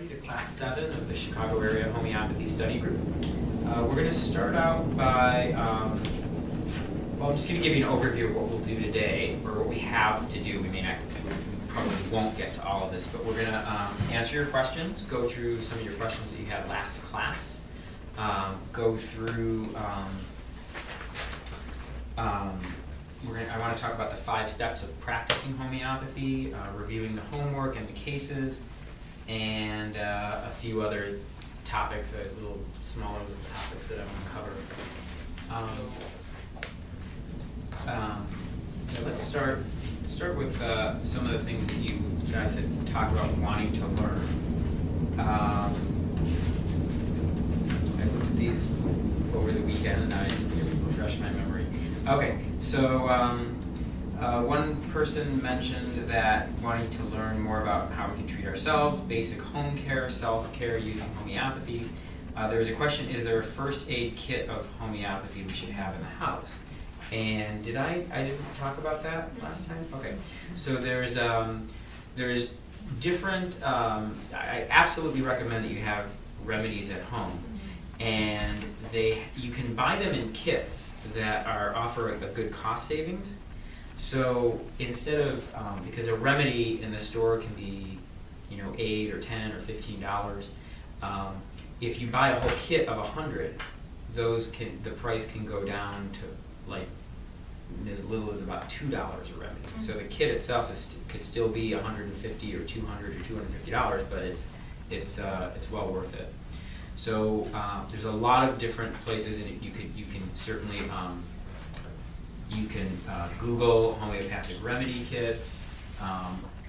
everybody to Class 7 of the Chicago Area Homeopathy Study Group. We're going to start out by, well, I'm just going to give you an overview of what we'll do today, or what we have to do. We probably won't get to all of this, but we're going to answer your questions, go through some of your questions that you had last class, go through, I want to talk about the 5 steps of practicing homeopathy, reviewing the homework and the cases, and a few other topics, little smaller topics that I want to cover. Let's start with some of the things that you guys had talked about wanting to learn. I looked at these over the weekend and I just need to refresh my memory. Okay, so one person mentioned that wanting to learn more about how we can treat ourselves, basic home care, self-care using homeopathy. There was a question, is there a first aid kit of homeopathy we should have in the house? And I didn't talk about that last time? Okay, so there's different, I absolutely recommend that you have remedies at home. And you can buy them in kits that offer a good cost savings. So instead of, because a remedy in the store can be, $8 or $10 or $15. If you buy a whole kit of 100, the price can go down to like as little as about $2 a remedy. Mm-hmm. So the kit itself could still be $150 or $200 or $250, but it's well worth it. So there's a lot of different places, and you can certainly Google homeopathic remedy kits.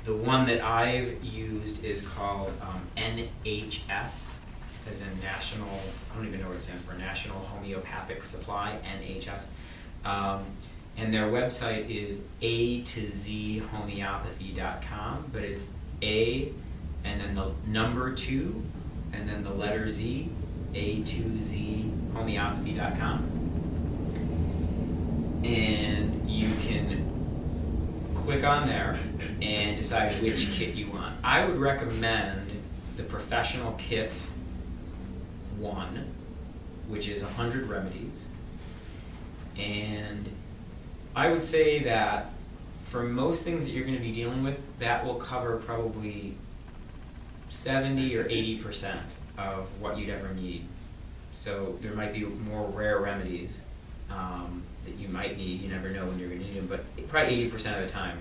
The one that I've used is called NHS, as in National. I don't even know what it stands for. National Homeopathic Supply, NHS. And their website is a2zhomeopathy.com, but it's A and then the number 2 and then the letter Z, a2zhomeopathy.com. And you can click on there and decide which kit you want. I would recommend the Professional Kit 1, which is 100 remedies. And I would say that for most things that you're going to be dealing with, that will cover probably 70 or 80% of what you'd ever need. So there might be more rare remedies that you might need. You never know when you're going to need them, but probably 80% of the time,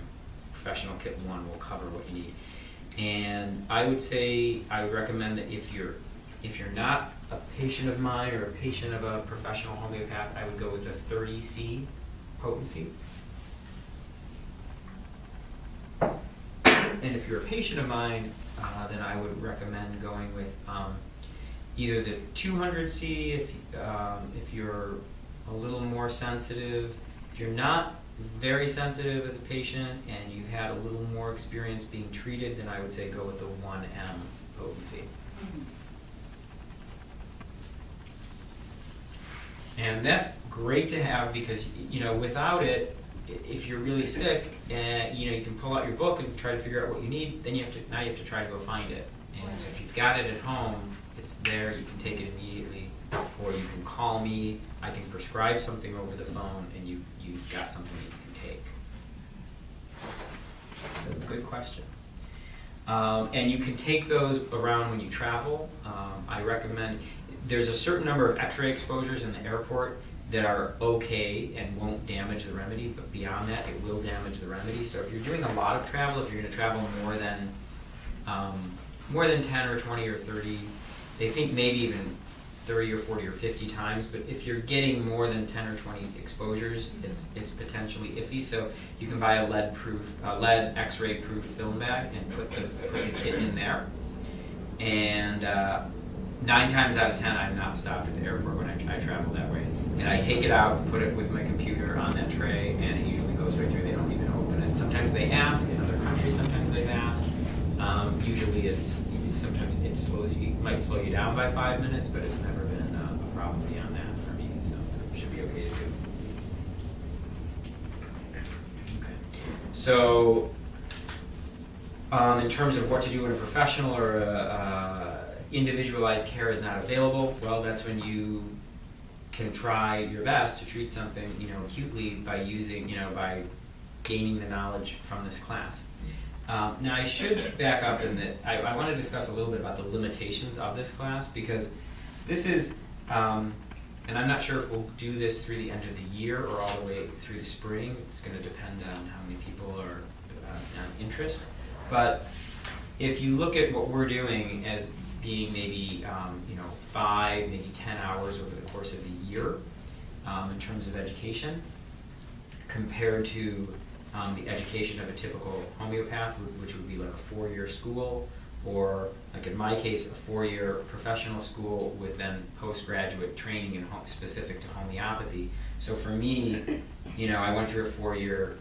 Professional Kit 1 will cover what you need. And I would recommend that if you're not a patient of mine or a patient of a professional homeopath, I would go with the 30C potency. And if you're a patient of mine, then I would recommend going with either the 200C if you're a little more sensitive. If you're not very sensitive as a patient and you've had a little more experience being treated, then I would say go with the 1M potency. And that's great to have because, without it, if you're really sick and, you can pull out your book and try to figure out what you need, then you have to try to go find it. And so if you've got it at home, it's there, you can take it immediately, or you can call me, I can prescribe something over the phone, and you've got something that you can take. So good question. And you can take those around when you travel. I recommend, there's a certain number of x-ray exposures in the airport that are okay and won't damage the remedy, but beyond that, it will damage the remedy. So if you're doing a lot of travel, if you're going to travel more than 10 or 20 or 30, they think maybe even 30 or 40 or 50 times, but if you're getting more than 10 or 20 exposures, it's potentially iffy. So you can buy a lead x-ray proof film bag and put the kit in there. And 9 times out of 10, I'm not stopped at the airport when I travel that way. And I take it out and put it with my computer on that tray, and it usually goes right through. They don't even open it. Sometimes they ask. In other countries, sometimes they've asked. Usually sometimes it might slow you down by 5 minutes, but it's never been a problem beyond that for me, so it should be okay to do. Okay. So in terms of what to do in a professional or a individualized care is not available, well, that's when you can try your best to treat something, acutely by using, by gaining the knowledge from this class. Now, I should back up in that I want to discuss a little bit about the limitations of this class, because this is, and I'm not sure if we'll do this through the end of the year or all the way through the spring. It's going to depend on how many people are on interest. But if you look at what we're doing as being maybe 5, maybe 10 hours over the course of the year in terms of education, compared to the education of a typical homeopath, which would be like a 4-year school, or like in my case, a 4-year professional school with then postgraduate training in specific to homeopathy. So for me, I went through a 4-year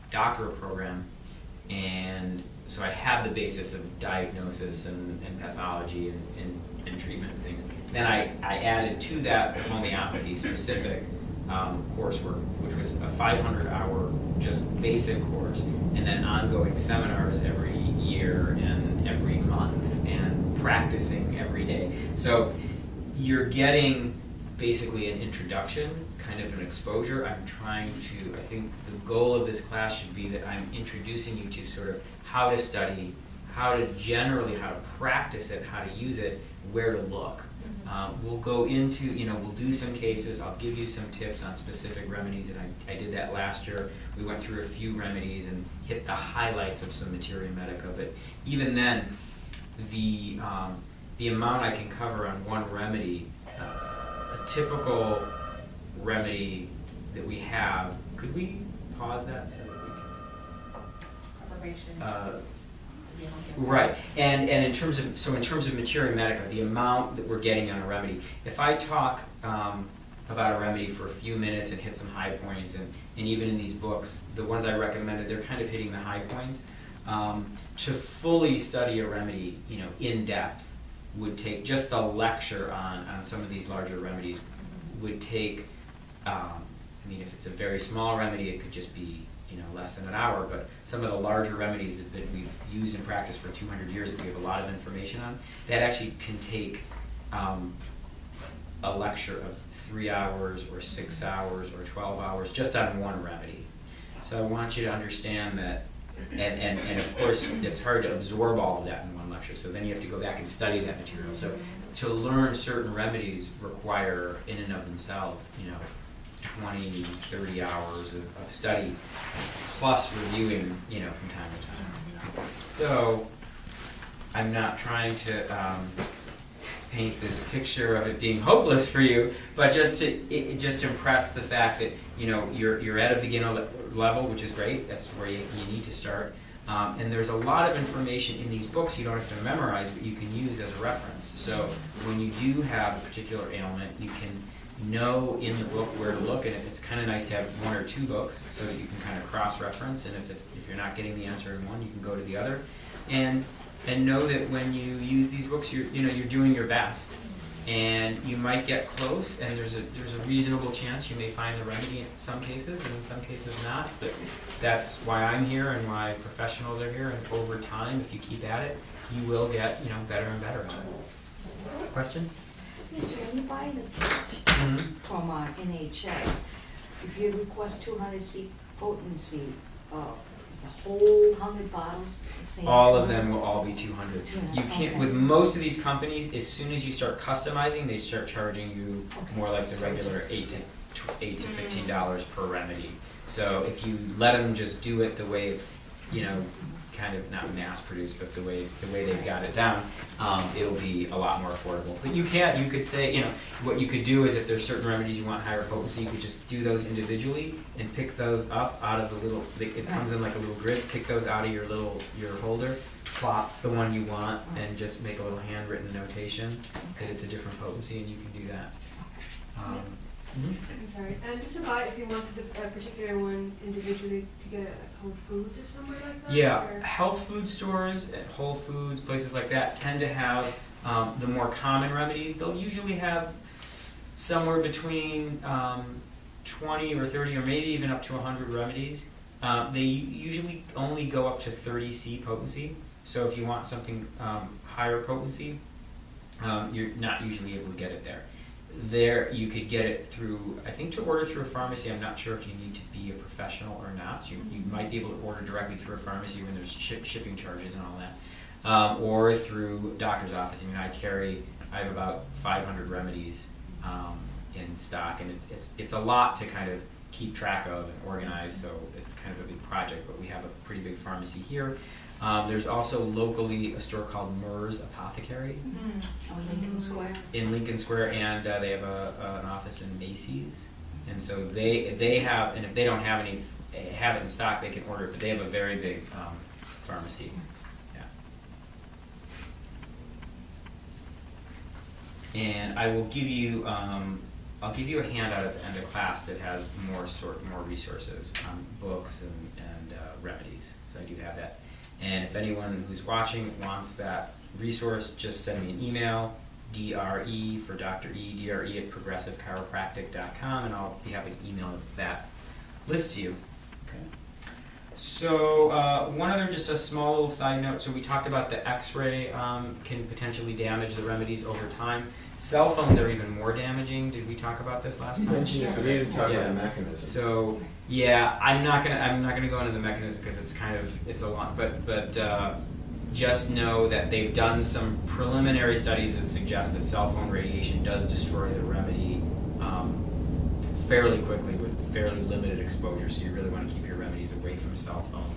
doctoral program, and so I have the basis of diagnosis and pathology and treatment and things. Then I added to that the homeopathy specific coursework, which was a 500-hour just basic course, and then ongoing seminars every year and every month, and practicing every day. So you're getting basically an introduction, kind of an exposure. I think the goal of this class should be that I'm introducing you to sort of how to study, how to practice it, how to use it, where to look. We'll go into, we'll do some cases. I'll give you some tips on specific remedies, and I did that last year. We went through a few remedies and hit the highlights of some materia medica, but even then, the amount I can cover on one remedy, a typical remedy that we have, could we pause that so that we can... Right, and in terms of materia medica, the amount that we're getting on a remedy. If I talk about a remedy for a few minutes and hit some high points, and even in these books, the ones I recommended, they're kind of hitting the high points. To fully study a remedy, in depth, would take just the lecture on some of these larger remedies. Would take, if it's a very small remedy, it could just be less than an hour, but some of the larger remedies that we've used in practice for 200 years that we have a lot of information on, that actually can take a lecture of 3 hours or 6 hours or 12 hours just on one remedy. So I want you to understand that, and of course it's hard to absorb all of that in one lecture, so then you have to go back and study that material. So to learn certain remedies require in and of themselves, 20, 30 hours of study, plus reviewing, from time to time. So I'm not trying to paint this picture of it being hopeless for you, but just to impress the fact that you're at a beginner level, which is great. That's where you need to start. And there's a lot of information in these books you don't have to memorize, but you can use as a reference. So when you do have a particular ailment, you can know in the book where to look, and it's kind of nice to have 1 or 2 books so that you can kind of cross-reference, and if you're not getting the answer in one, you can go to the other, and know that when you use these books, you're doing your best, and you might get close, and there's a reasonable chance you may find the remedy in some cases, and in some cases not. But that's why I'm here and why professionals are here, and over time, if you keep at it, you will get better and better at it. Question? Yes, when you buy the kit from NHS, if you request 200 seed potency, is the whole 100 bottles the same? All of them will all be 200. You can't, with most of these companies, as soon as you start customizing, they start charging you more like the regular $8 to $15 per remedy. So if you let them just do it the way it's, kind of not mass produced, but the way they've got it down, it'll be a lot more affordable. But you could say, what you could do is if there's certain remedies you want higher potency, you could just do those individually and pick those up out of the little, it comes in like a little grid, pick those out of your holder, plop the one you want, and just make a little handwritten notation that it's a different potency, and you can do that. I'm sorry. Just about if you wanted a particular one individually to get it at Whole Foods or somewhere like that? Yeah, or? Health food stores, at Whole Foods, places like that tend to have the more common remedies. They'll usually have somewhere between 20 or 30 or maybe even up to 100 remedies. They usually only go up to 30 C potency. So if you want something higher potency, You're not usually able to get it there. There, you could get it through, I think to order through a pharmacy, I'm not sure if you need to be a professional or not. You might be able to order directly through a pharmacy when there's shipping charges and all that. Or through doctor's office. I mean, I have about 500 remedies in stock, and it's a lot to kind of keep track of and organize, so it's kind of a big project, but we have a pretty big pharmacy here. There's also locally a store called Murr's Apothecary On Lincoln Square. in Lincoln Square, and they have an office in Macy's, and so they have, and if they don't have it in stock, they can order it, but they have a very big pharmacy. Yeah. And I will give you I'll give you a handout at the end of class that has more resources, books and remedies. So I do have that. And if anyone who's watching wants that resource, just send me an email, DRE for Dr. E, DRE at progressivechiropractic.com, and I'll be happy to email that list to you. Okay. So one other, just a small little side note. So we talked about the X-ray can potentially damage the remedies over time. Cell phones are even more damaging. Did we talk about this last time? We didn't talk about the mechanism. So yeah, I'm not gonna go into the mechanism because it's a lot. But just know that they've done some preliminary studies that suggest that cell phone radiation does destroy the remedy fairly quickly with fairly limited exposure. So you really want to keep your remedies away from cell phones.